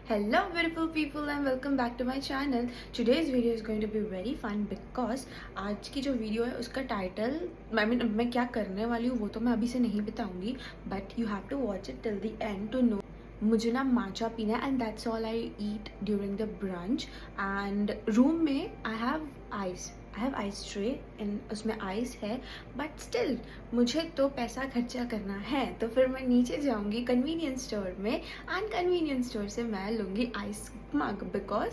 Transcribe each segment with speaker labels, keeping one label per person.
Speaker 1: Hello beautiful people and welcome back to my channel. Today's video is going to be very fun because आज की जो video है उसका title मैं क्या करने वाली हूँ वो तो मैं अभी से नहीं बताऊंगी, but you have to watch it till the end to know. मुझे ना माचा पीना है and that's all I eat during the brunch. And room में I have ice tray and उसमें आइस है, बट स्टिल मुझे तो पैसा खर्चा करना है, तो फिर मैं नीचे जाऊंगी कन्वीनियंस स्टोर में एंड कन्वीनियंस स्टोर से मैं लूँगी ice mug because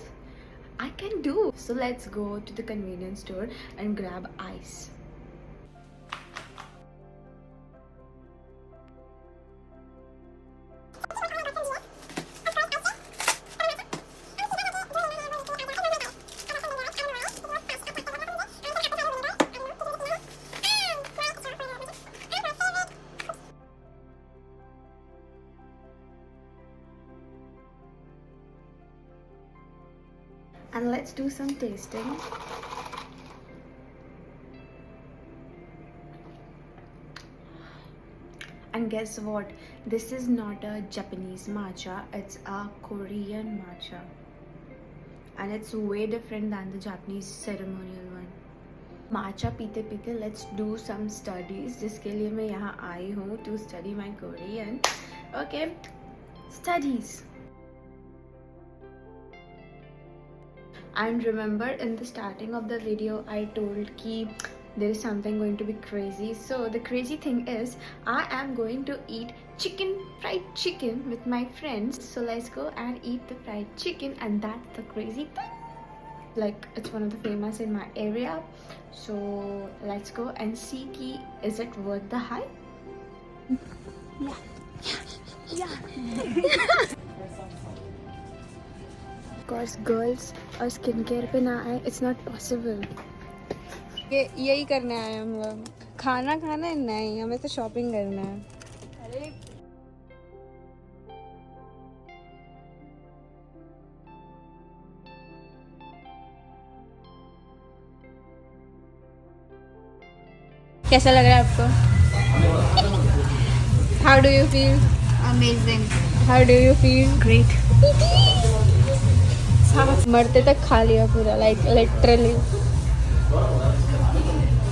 Speaker 1: I can do. So let's go to the convenience store and grab ice. And let's do some tasting. And guess what? This is not a Japanese matcha, it's a Korean matcha. And it's way different than the Japanese ceremonial one. Matcha पीते पीते let's do some studies, जिसके लिए मैं यहाँ आई हूँ to study my Korean. Okay, studies. And remember in the starting of the video I told ki there is something going to be crazy. So the crazy thing is I am going to eat fried chicken with my friends. So let's go and eat the fried chicken, and that's the crazy thing. Like it's one of the famous in my area. So let's go and see ki is it worth the hype? Yeah. Because girls और skin care पे ना आए, it's not possible.
Speaker 2: यही करने आए हम लोग. खाना खाना है नहीं, हमें तो शॉपिंग करना है. अरे कैसा लग रहा है आपको? How do you feel?
Speaker 1: Amazing.
Speaker 2: How do you feel?
Speaker 1: Great.
Speaker 2: मरते तक खा लिया पूरा, like literally.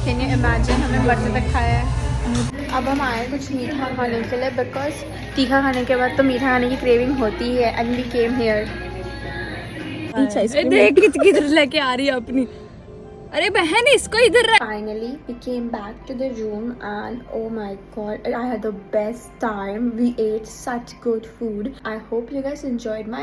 Speaker 1: Can you imagine हमने मरते तक खाया है. अब हम आए कुछ मीठा खाने के लिए बिकॉज तीखा खाने के बाद तो मीठा खाने की क्रेविंग होती ही है. And we came here.
Speaker 2: देख किधर लेके आ रही है अपनी. अरे बहन इसको इधर.
Speaker 1: Finally, we came back to the room and oh my god, I had the best time. We ate such good food. I hope you guys enjoyed my